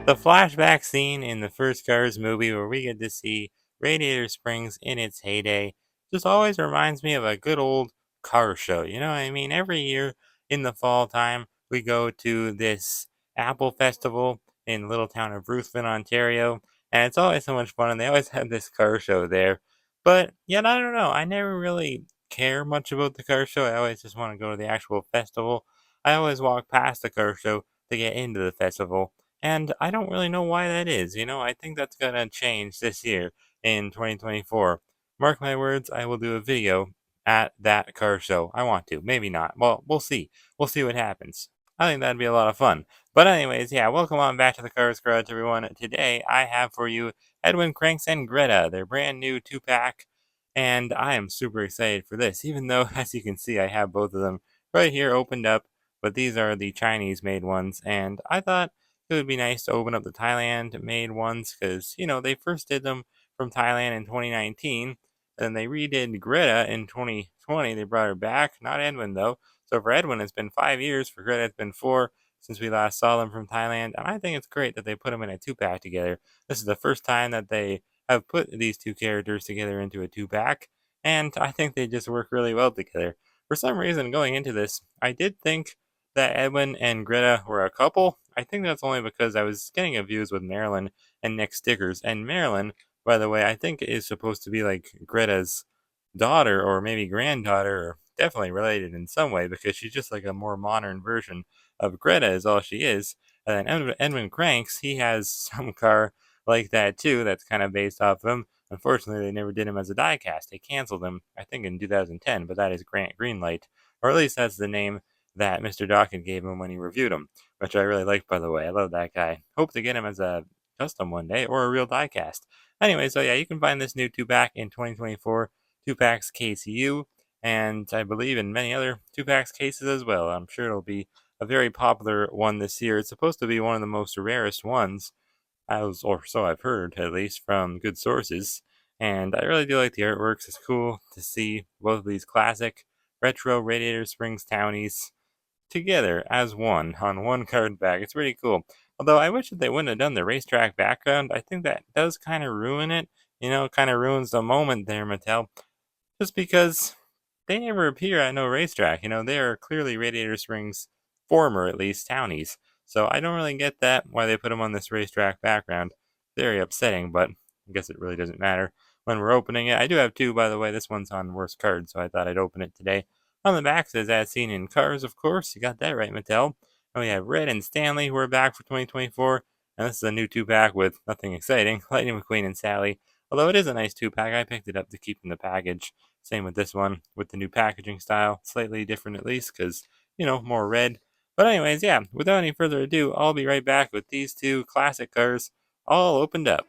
The flashback scene in the first Cars movie where we get to see Radiator Springs in its heyday just always reminds me of a good old car show. You know what I mean? Every year in the fall time, we go to this Apple Festival in the little town of Ruthven, Ontario, and it's always so much fun, and they always have this car show there. But yet, I don't know, I never really care much about the car show. I always just want to go to the actual festival. I always walk past the car show to get into the festival, and I don't really know why that is. I think that's gonna change this year in 2024. Mark my words, I will do a video at that car show. I want to. Maybe not. Well, we'll see. We'll see what happens. I think that'd be a lot of fun. But anyways, yeah, welcome on back to the Cars Garage, everyone. Today I have for you Edwin Kranks and Greta, their brand new two-pack, and I am super excited for this, even though, as you can see, I have both of them right here opened up, but these are the Chinese-made ones, and I thought it would be nice to open up the Thailand made ones because, they first did them from Thailand in 2019. Then they redid Greta in 2020. They brought her back. Not Edwin, though. So for Edwin, it's been 5 years. For Greta, it's been four since we last saw them from Thailand. And I think it's great that they put them in a two-pack together. This is the first time that they have put these two characters together into a two-pack. And I think they just work really well together. For some reason, going into this, I did think that Edwin and Greta were a couple. I think that's only because I was getting views with Marilyn and Nick stickers. And Marilyn, by the way, I think is supposed to be like Greta's daughter or maybe granddaughter, or definitely related in some way because she's just like a more modern version of Greta, is all she is. And then Edwin Cranks, he has some car like that too that's kind of based off of him. Unfortunately, they never did him as a diecast. They canceled him, I think, in 2010, but that is Grant Greenlight. Or at least that's the name that Mr. Dawkins gave him when he reviewed him, which I really like, by the way. I love that guy. Hope to get him as a custom one day or a real diecast. Anyway, so yeah, you can find this new two pack in 2024 two packs KCU, and I believe in many other two packs cases as well. I'm sure it'll be a very popular one this year. It's supposed to be one of the most rarest ones, or so I've heard, at least from good sources. And I really do like the artworks. It's cool to see both of these classic retro Radiator Springs townies together as one on one card back. It's pretty cool. Although I wish that they wouldn't have done the racetrack background. I think that does kind of ruin it. Kind of ruins the moment there, Mattel. Just because they never appear at no racetrack. They are clearly Radiator Springs former, at least, townies. So I don't really get that, why they put them on this racetrack background. Very upsetting, but I guess it really doesn't matter when we're opening it. I do have two, by the way. This one's on worst card, so I thought I'd open it today. On the back says, as seen in Cars, of course. You got that right, Mattel. And we have Red and Stanley, who are back for 2024. And this is a new two-pack with nothing exciting. Lightning McQueen and Sally. Although it is a nice two-pack, I picked it up to keep in the package. Same with this one, with the new packaging style. Slightly different at least, because, more red. But anyways, yeah, without any further ado, I'll be right back with these two classic cars all opened up.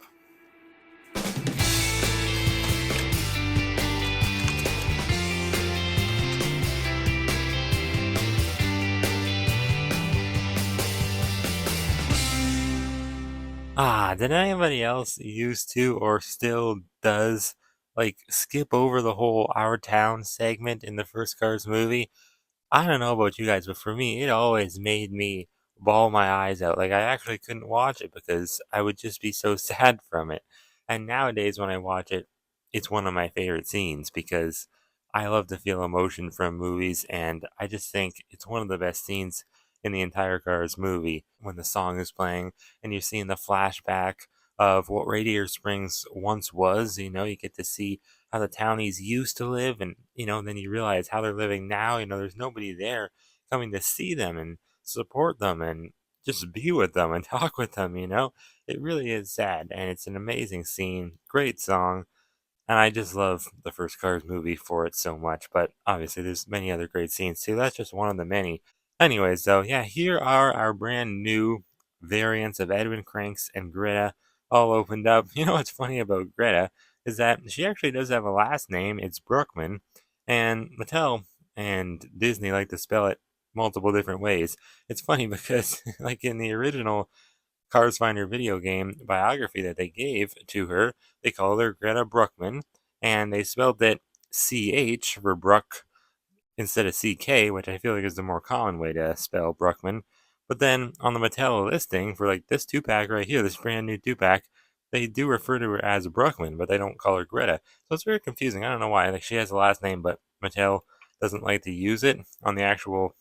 Did anybody else used to or still does like skip over the whole Our Town segment in the first Cars movie? I don't know about you guys, but for me, it always made me bawl my eyes out. Like, I actually couldn't watch it because I would just be so sad from it. And nowadays, when I watch it, it's one of my favorite scenes because I love to feel emotion from movies, and I just think it's one of the best scenes in the entire Cars movie when the song is playing and you're seeing the flashback of what Radiator Springs once was. You get to see how the townies used to live, and then you realize how they're living now. There's nobody there coming to see them and support them and just be with them and talk with them. It really is sad, and it's an amazing scene, great song, and I just love the first Cars movie for it so much. But obviously there's many other great scenes too. That's just one of the many. Anyways, though, yeah, here are our brand new variants of Edwin Cranks and Greta all opened up. What's funny about Greta is that she actually does have a last name. It's Brookman, and Mattel and Disney like to spell it multiple different ways. It's funny because, like in the original Cars Finder video game biography that they gave to her, they called her Greta Brookman, and they spelled it CH for Brook instead of CK, which I feel like is the more common way to spell Brookman. But then on the Mattel listing for like this 2-pack right here, this brand new 2-pack, they do refer to her as Brookman, but they don't call her Greta. So it's very confusing. I don't know why. Like she has a last name, but Mattel doesn't like to use it on the actual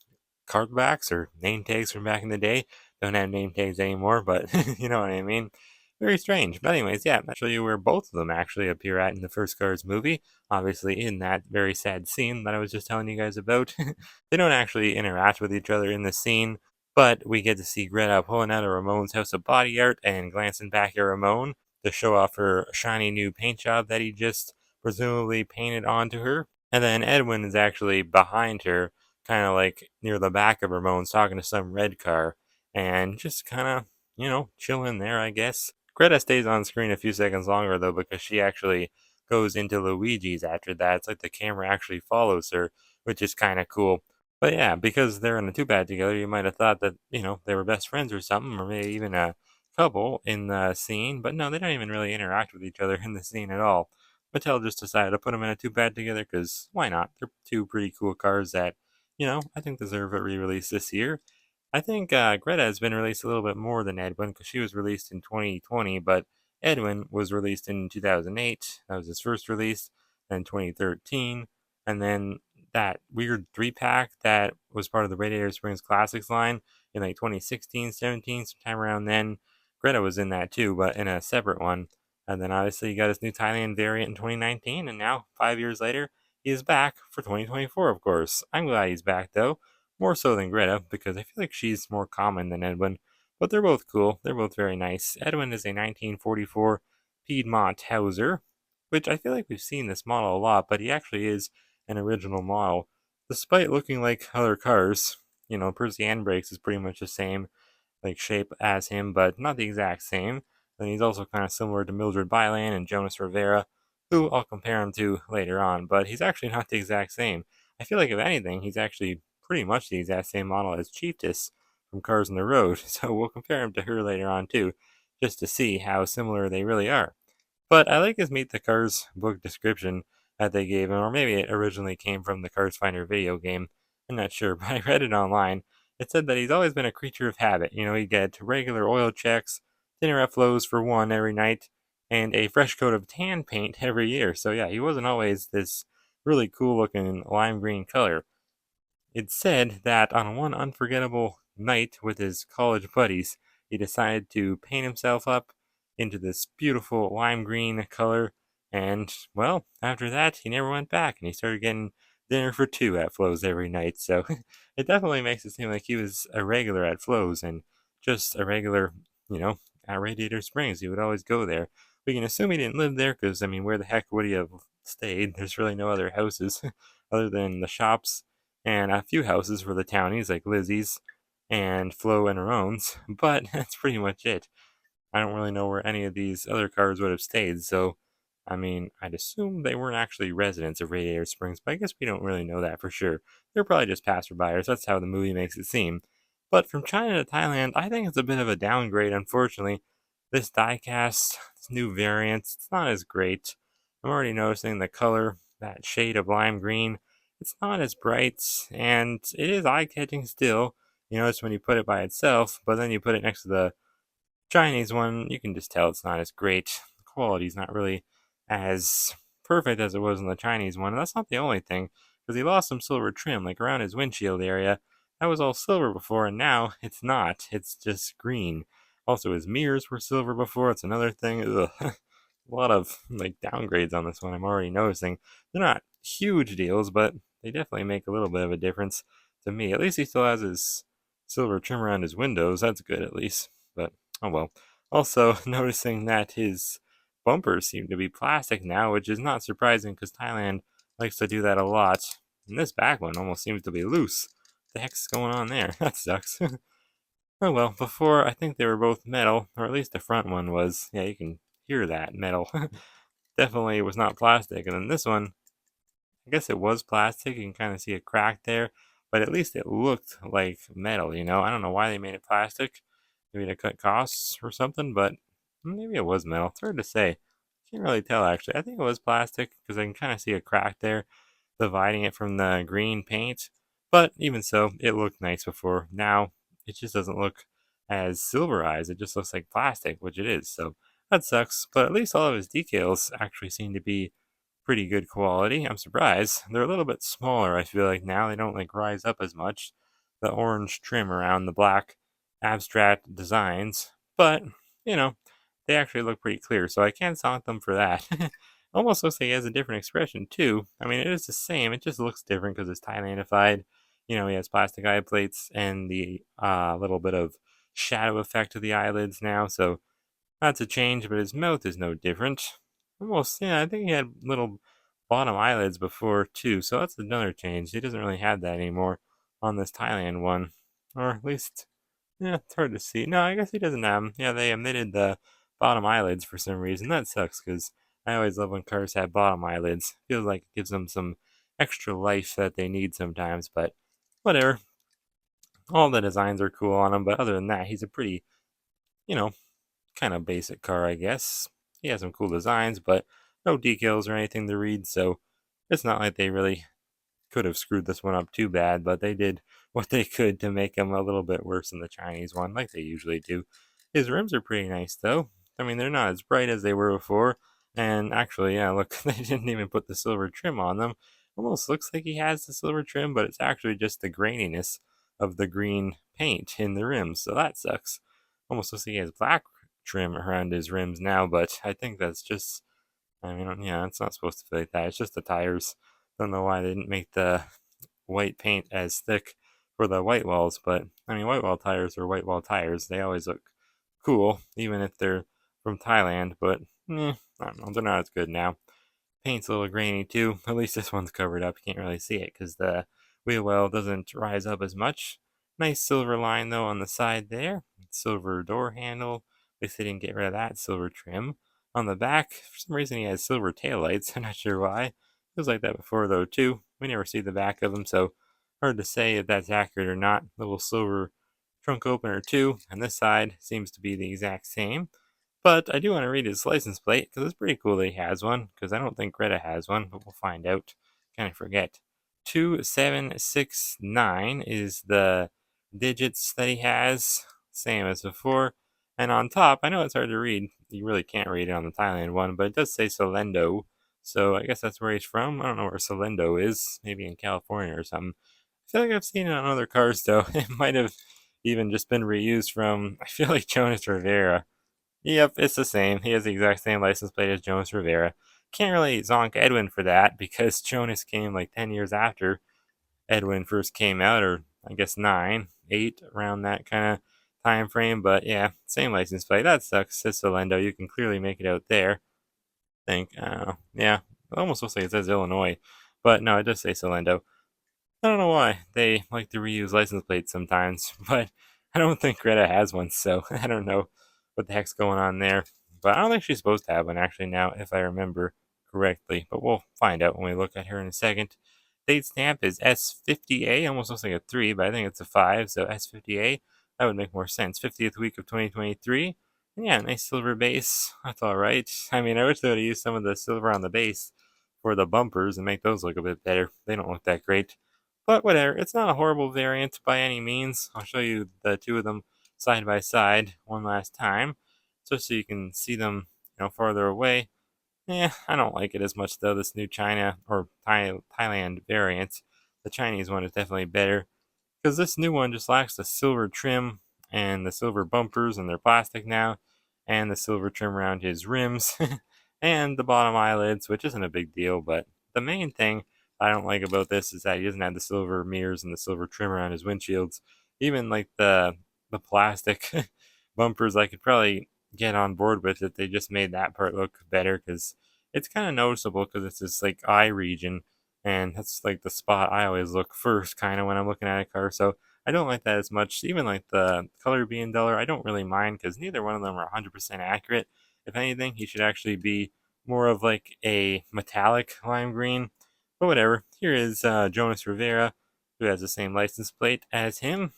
card backs or name tags from back in the day. Don't have name tags anymore, but you know what I mean. Very strange. But anyways, yeah, I'll show you where both of them actually appear at in the first Cars movie. Obviously, in that very sad scene that I was just telling you guys about. They don't actually interact with each other in the scene, but we get to see Greta pulling out of Ramon's house of body art and glancing back at Ramon to show off her shiny new paint job that he just presumably painted onto her. And then Edwin is actually behind her, kind of like near the back of Ramon's, talking to some red car and just kind of, chilling there, I guess. Greta stays on screen a few seconds longer, though, because she actually goes into Luigi's after that. It's like the camera actually follows her, which is kind of cool. But yeah, because they're in a two-bad together, you might have thought that, they were best friends or something, or maybe even a couple in the scene. But no, they don't even really interact with each other in the scene at all. Mattel just decided to put them in a two-bad together because why not? They're two pretty cool cars that, I think deserve a re-release this year. I think Greta has been released a little bit more than Edwin because she was released in 2020, but Edwin was released in 2008. That was his first release. Then 2013, and then that weird 3-pack that was part of the Radiator Springs Classics line in like 2016, 17, sometime around then. Greta was in that too, but in a separate one. And then obviously he got his new Thailand variant in 2019, and now 5 years later, he is back for 2024, of course. I'm glad he's back though, more so than Greta, because I feel like she's more common than Edwin. But they're both cool. They're both very nice. Edwin is a 1944 Piedmont Hauser, which I feel like we've seen this model a lot, but he actually is an original model. Despite looking like other cars, Percy Handbrakes is pretty much the same like shape as him, but not the exact same. Then he's also kind of similar to Mildred Byland and Jonas Rivera, who I'll compare him to later on, but he's actually not the exact same. I feel like if anything, he's actually pretty much the exact same model as Chiefess from Cars on the Road, so we'll compare him to her later on too, just to see how similar they really are. But I like his Meet the Cars book description that they gave him, or maybe it originally came from the Cars Finder video game. I'm not sure, but I read it online. It said that he's always been a creature of habit. He'd get regular oil checks, dinner at Flo's for one every night, and a fresh coat of tan paint every year. So yeah, he wasn't always this really cool looking lime green color. It's said that on one unforgettable night with his college buddies, he decided to paint himself up into this beautiful lime green color. And, well, after that, he never went back and he started getting dinner for two at Flo's every night. So it definitely makes it seem like he was a regular at Flo's and just a regular, at Radiator Springs. He would always go there. We can assume he didn't live there because, I mean, where the heck would he have stayed? There's really no other houses other than the shops and a few houses for the townies like Lizzie's and Flo and Ramon's, but that's pretty much it. I don't really know where any of these other cars would have stayed, so I mean, I'd assume they weren't actually residents of Radiator Springs, but I guess we don't really know that for sure. They're probably just passerbyers, that's how the movie makes it seem. But from China to Thailand, I think it's a bit of a downgrade, unfortunately. This diecast, this new variant, it's not as great. I'm already noticing the color, that shade of lime green, it's not as bright, and it is eye-catching still. It's when you put it by itself, but then you put it next to the Chinese one, you can just tell it's not as great. The quality's not really as perfect as it was in the Chinese one. And that's not the only thing, because he lost some silver trim, like around his windshield area. That was all silver before, and now it's not. It's just green. Also, his mirrors were silver before. It's another thing. Ugh. A lot of like downgrades on this one. I'm already noticing. They're not huge deals, but they definitely make a little bit of a difference to me. At least he still has his silver trim around his windows. That's good, at least. But oh well. Also, noticing that his bumpers seem to be plastic now, which is not surprising because Thailand likes to do that a lot. And this back one almost seems to be loose. What the heck's going on there? That sucks. Oh well, before I think they were both metal, or at least the front one was. Yeah, you can hear that metal. Definitely was not plastic. And then this one, I guess it was plastic. You can kind of see a crack there, but at least it looked like metal. I don't know why they made it plastic. Maybe to cut costs or something, but maybe it was metal. It's hard to say. Can't really tell actually. I think it was plastic because I can kind of see a crack there dividing it from the green paint. But even so, it looked nice before. Now it just doesn't look as silverized. It just looks like plastic, which it is. So that sucks. But at least all of his decals actually seem to be pretty good quality. I'm surprised. They're a little bit smaller, I feel like now. They don't like rise up as much. The orange trim around the black abstract designs. But, you know, they actually look pretty clear, so I can't knock them for that. Almost looks like he has a different expression too. I mean, it is the same. It just looks different because it's Thailandified. He has plastic eye plates and the little bit of shadow effect to the eyelids now. So that's a change, but his mouth is no different. Almost, yeah, I think he had little bottom eyelids before too, so that's another change. He doesn't really have that anymore on this Thailand one. Or at least, yeah, it's hard to see. No, I guess he doesn't have them. Yeah, they omitted the bottom eyelids for some reason. That sucks because I always love when cars have bottom eyelids. Feels like it gives them some extra life that they need sometimes, but whatever. All the designs are cool on him, but other than that, he's a pretty, you know, kind of basic car, I guess. He has some cool designs, but no decals or anything to read, so it's not like they really could have screwed this one up too bad, but they did what they could to make him a little bit worse than the Chinese one, like they usually do. His rims are pretty nice, though. I mean, they're not as bright as they were before, and actually, yeah, look, they didn't even put the silver trim on them. Almost looks like he has the silver trim, but it's actually just the graininess of the green paint in the rims, so that sucks. Almost looks like he has black trim around his rims now, but I think that's just, I mean, yeah, it's not supposed to feel like that. It's just the tires. Don't know why they didn't make the white paint as thick for the white walls, but I mean, white wall tires are white wall tires. They always look cool, even if they're from Thailand, but I don't know, they're not as good now. Paint's a little grainy too. At least this one's covered up. You can't really see it because the wheel well doesn't rise up as much. Nice silver line though on the side there. Silver door handle. At least they didn't get rid of that silver trim. On the back, for some reason he has silver taillights. I'm not sure why. It was like that before though too. We never see the back of them, so hard to say if that's accurate or not. Little silver trunk opener too, and this side seems to be the exact same. But I do want to read his license plate because it's pretty cool that he has one. Because I don't think Greta has one, but we'll find out. Kind of forget. 2769 is the digits that he has, same as before. And on top, I know it's hard to read. You really can't read it on the Thailand one, but it does say Solendo. So I guess that's where he's from. I don't know where Solendo is. Maybe in California or something. I feel like I've seen it on other cars though. It might have even just been reused from, I feel like Jonas Rivera. Yep, it's the same. He has the exact same license plate as Jonas Rivera. Can't really zonk Edwin for that because Jonas came like 10 years after Edwin first came out, or I guess 9, 8, around that kind of time frame. But yeah, same license plate. That sucks. It's Solendo. You can clearly make it out there. I think. Yeah, it almost looks like it says Illinois. But no, it does say Solendo. I don't know why they like to reuse license plates sometimes, but I don't think Greta has one, so I don't know what the heck's going on there. But I don't think she's supposed to have one actually now, if I remember correctly. But we'll find out when we look at her in a second. Date stamp is S50A, almost looks like a 3, but I think it's a 5, so S50A. That would make more sense. 50th week of 2023. And yeah, nice silver base. That's alright. I mean, I wish they would have used some of the silver on the base for the bumpers and make those look a bit better. They don't look that great. But whatever, it's not a horrible variant by any means. I'll show you the two of them side by side one last time, just so you can see them, farther away. Yeah, I don't like it as much though. This new China or Thailand variant, the Chinese one is definitely better because this new one just lacks the silver trim and the silver bumpers, and they're plastic now, and the silver trim around his rims, and the bottom eyelids, which isn't a big deal. But the main thing I don't like about this is that he doesn't have the silver mirrors and the silver trim around his windshields. Even like the plastic bumpers, I could probably get on board with if they just made that part look better, because it's kind of noticeable because it's this like eye region, and that's like the spot I always look first kind of when I'm looking at a car. So I don't like that as much. Even like the color being duller, I don't really mind because neither one of them are 100% accurate. If anything, he should actually be more of like a metallic lime green. But whatever. Here is Jonas Rivera, who has the same license plate as him.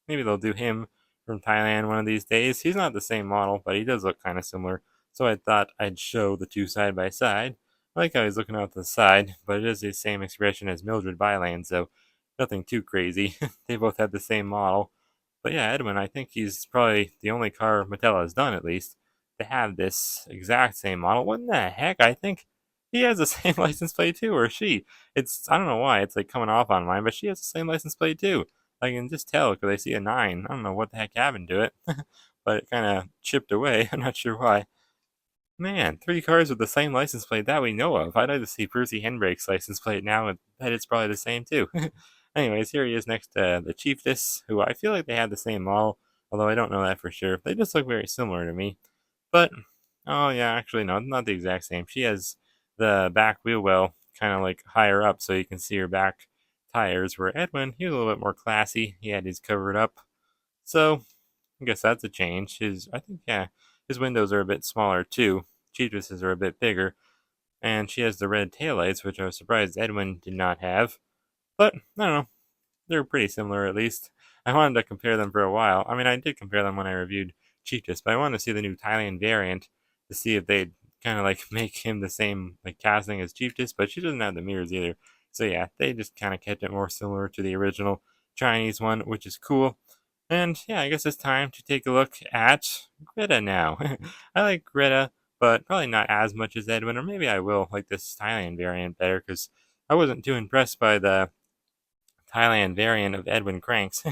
Maybe they'll do him from Thailand one of these days. He's not the same model, but he does look kind of similar. So I thought I'd show the two side by side. I like how he's looking out the side, but it is the same expression as Mildred Byland, so nothing too crazy. They both have the same model. But yeah, Edwin, I think he's probably the only car Mattel has done, at least, to have this exact same model. What in the heck? I think he has the same license plate too, or she. I don't know why it's like coming off on mine, but she has the same license plate too. I can just tell because I see a 9. I don't know what the heck happened to it, but it kind of chipped away. I'm not sure why. Man, 3 cars with the same license plate that we know of. I'd like to see Percy Henbrake's license plate now, and bet it's probably the same too. Anyways, here he is next to the Chiefess, who I feel like they had the same model, although I don't know that for sure. They just look very similar to me. But, oh yeah, actually, no, not the exact same. She has the back wheel well kind of like higher up so you can see her back tires, where Edwin, he was a little bit more classy. He had his covered up. So, I guess that's a change. I think, yeah, his windows are a bit smaller too. Cheetah's are a bit bigger, and she has the red taillights, which I was surprised Edwin did not have. But, I don't know, they're pretty similar at least. I wanted to compare them for a while. I mean, I did compare them when I reviewed Cheetahs, but I wanted to see the new Thailand variant to see if they'd kind of like make him the same like casting as Cheetahs, but she doesn't have the mirrors either. So yeah, they just kind of kept it more similar to the original Chinese one, which is cool. And yeah, I guess it's time to take a look at Greta now. I like Greta, but probably not as much as Edwin, or maybe I will like this Thailand variant better because I wasn't too impressed by the Thailand variant of Edwin Kranks.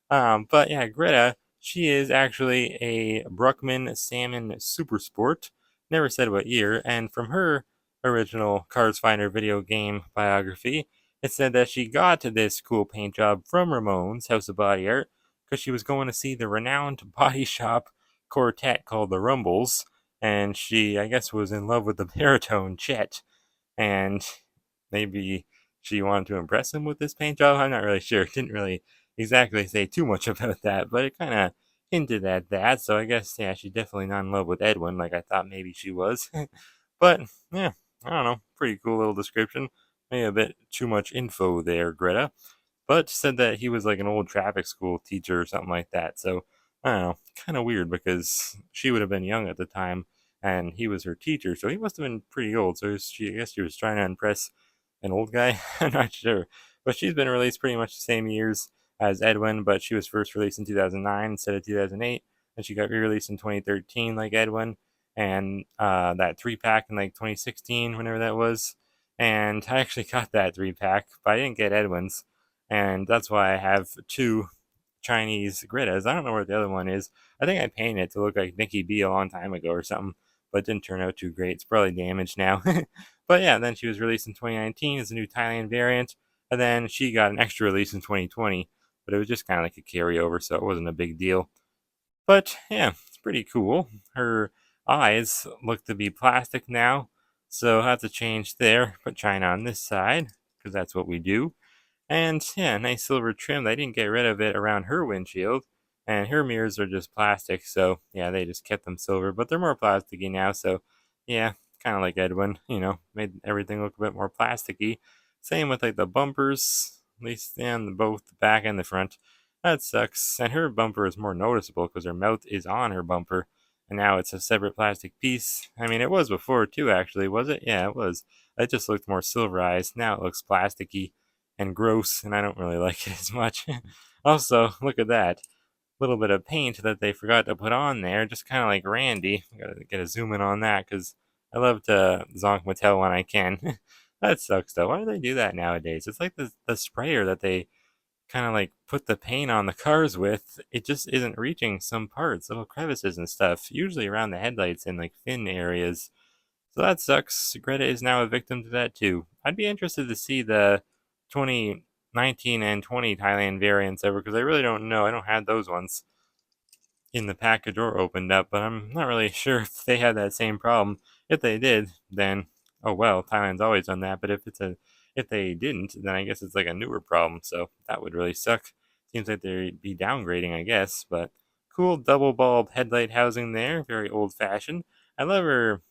But yeah, Greta, she is actually a Bruckman Salmon Super Sport. Never said what year, and from her original Cars Finder video game biography, it said that she got this cool paint job from Ramon's House of Body Art because she was going to see the renowned body shop quartet called the Rumbles, and she, I guess, was in love with the baritone Chet, and maybe she wanted to impress him with this paint job. I'm not really sure. It didn't really exactly say too much about that, but it kind of hinted at that. So I guess, yeah, she's definitely not in love with Edwin like I thought maybe she was. But, yeah, I don't know. Pretty cool little description. Maybe a bit too much info there, Greta, but said that he was like an old traffic school teacher or something like that. So I don't know, kind of weird because she would have been young at the time and he was her teacher, so he must have been pretty old. So I guess she was trying to impress an old guy. I'm not sure, but she's been released pretty much the same years as Edwin, but she was first released in 2009 instead of 2008, and she got re-released in 2013 like Edwin, and that 3-pack in like 2016, whenever that was. And I actually got that 3-pack, but I didn't get Edwin's, and that's why I have 2 Chinese Gritas. I don't know where the other one is. I think I painted it to look like Nikki B a long time ago or something, but it didn't turn out too great. It's probably damaged now. But yeah, then she was released in 2019 as a new Thailand variant, and then she got an extra release in 2020, but it was just kind of like a carryover, so it wasn't a big deal. But yeah, it's pretty cool. Her eyes look to be plastic now, so I'll have to change there. Put China on this side, because that's what we do. And yeah, nice silver trim. They didn't get rid of it around her windshield. And her mirrors are just plastic, so yeah, they just kept them silver, but they're more plasticky now, so yeah, kind of like Edwin, made everything look a bit more plasticky. Same with like the bumpers, at least in both the back and the front. That sucks. And her bumper is more noticeable because her mouth is on her bumper, and now it's a separate plastic piece. I mean, it was before too, actually, was it? Yeah, it was. It just looked more silverized. Now it looks plasticky and gross, and I don't really like it as much. Also, look at that little bit of paint that they forgot to put on there, just kind of like Randy. I gotta get a zoom in on that because I love to zonk Mattel when I can. That sucks though. Why do they do that nowadays? It's like the sprayer that they kind of like put the paint on the cars with. It just isn't reaching some parts, little crevices and stuff, usually around the headlights and like fin areas. So that sucks. Greta is now a victim to that too. I'd be interested to see the 2019 and 20 Thailand variants ever because I really don't know. I don't have those ones in the package or opened up, but I'm not really sure if they had that same problem. If they did, then oh well, Thailand's always done that. But if they didn't, then I guess it's like a newer problem. So that would really suck. Seems like they'd be downgrading, I guess. But cool double bulb headlight housing there, very old fashioned. I love her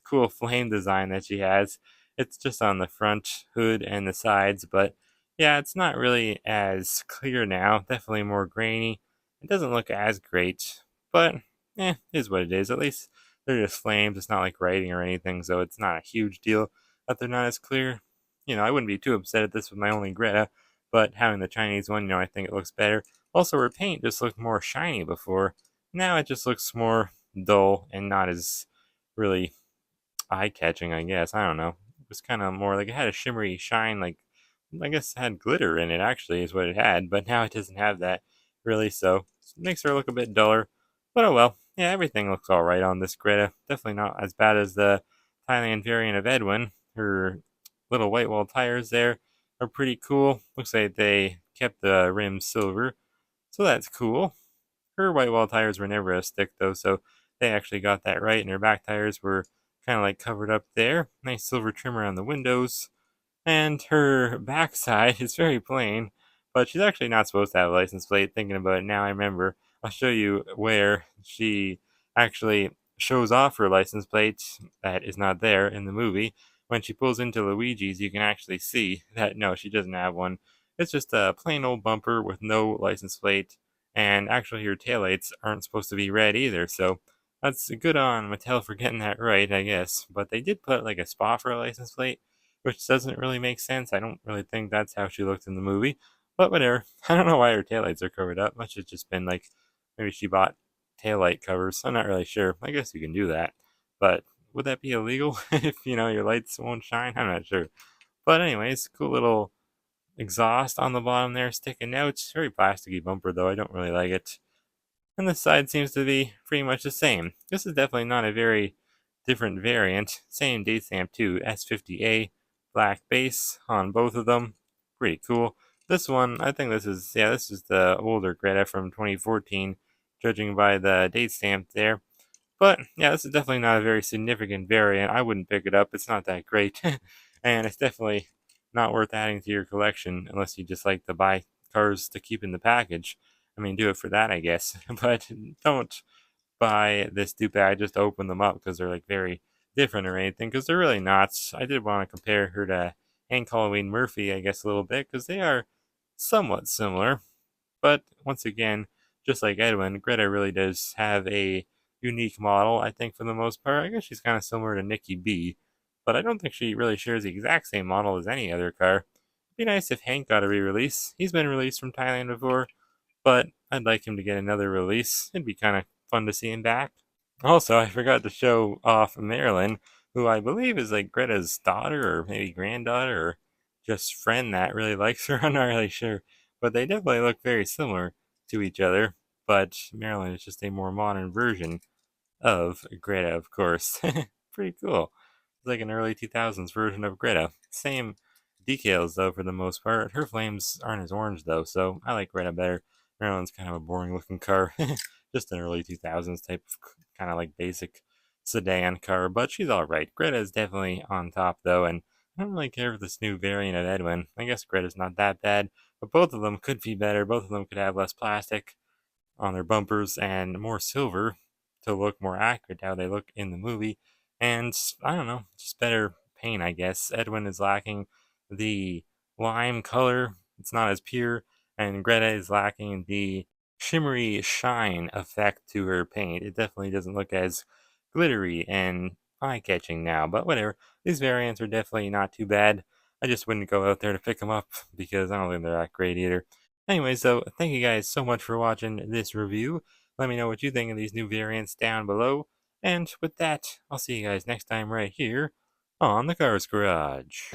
cool flame design that she has. It's just on the front hood and the sides, but yeah, it's not really as clear now. Definitely more grainy. It doesn't look as great, but is what it is. At least they're just flames. It's not like writing or anything, so it's not a huge deal that they're not as clear. I wouldn't be too upset at this with my only Greta, but having the Chinese one, I think it looks better. Also, her paint just looked more shiny before. Now it just looks more dull and not as really eye-catching, I guess. I don't know. It was kind of more like it had a shimmery shine, like I guess it had glitter in it, actually, is what it had, but now it doesn't have that, really, so it makes her look a bit duller. But oh well. Yeah, everything looks alright on this Greta. Definitely not as bad as the Thailand variant of Edwin. Her little white wall tires there are pretty cool. Looks like they kept the rims silver, so that's cool. Her white wall tires were never a stick though, so they actually got that right, and her back tires were kind of like covered up there. Nice silver trim around the windows. And her backside is very plain, but she's actually not supposed to have a license plate. Thinking about it now, I remember. I'll show you where she actually shows off her license plate that is not there in the movie. When she pulls into Luigi's, you can actually see that no, she doesn't have one. It's just a plain old bumper with no license plate, and actually her taillights aren't supposed to be red either, so that's good on Mattel for getting that right, I guess. But they did put like a spot for a license plate, which doesn't really make sense. I don't really think that's how she looked in the movie, but whatever. I don't know why her taillights are covered up. Must have just been like maybe she bought taillight covers. I'm not really sure. I guess you can do that, but would that be illegal if your lights won't shine? I'm not sure. But anyways, cool little exhaust on the bottom there sticking out. It's very plasticky bumper though. I don't really like it. And this side seems to be pretty much the same. This is definitely not a very different variant. Same date stamp too, S50A, black base on both of them. Pretty cool. This one, I think this is the older Greta from 2014, judging by the date stamp there. But yeah, this is definitely not a very significant variant. I wouldn't pick it up. It's not that great. And it's definitely not worth adding to your collection unless you just like to buy cars to keep in the package. I mean, do it for that, I guess. But don't buy this dupe. Just open them up because they're like very different or anything, because they're really not. I did want to compare her to Hank Halloween Murphy, I guess, a little bit, because they are somewhat similar. But once again, just like Edwin, Greta really does have a unique model, I think, for the most part. I guess she's kind of similar to Nikki B, but I don't think she really shares the exact same model as any other car. It'd be nice if Hank got a re-release. He's been released from Thailand before, but I'd like him to get another release. It'd be kind of fun to see him back. Also, I forgot to show off Marilyn, who I believe is like Greta's daughter or maybe granddaughter or just friend that really likes her. I'm not really sure, but they definitely look very similar to each other. But Marilyn is just a more modern version of Greta, of course. Pretty cool. It's like an early 2000s version of Greta. Same decals, though, for the most part. Her flames aren't as orange, though, so I like Greta better. Maryland's kind of a boring looking car. Just an early 2000s type of kind of like basic sedan car, but she's alright. Greta is definitely on top, though, and I don't really care for this new variant of Edwin. I guess Greta's not that bad, but both of them could be better. Both of them could have less plastic on their bumpers and more silver to look more accurate how they look in the movie. And I don't know, just better paint, I guess. Edwin is lacking the lime color, it's not as pure, and Greta is lacking the shimmery shine effect to her paint. It definitely doesn't look as glittery and eye catching now, but whatever. These variants are definitely not too bad. I just wouldn't go out there to pick them up because I don't think they're that great either. Anyways, so thank you guys so much for watching this review. Let me know what you think of these new variants down below. And with that, I'll see you guys next time right here on the Cars Garage.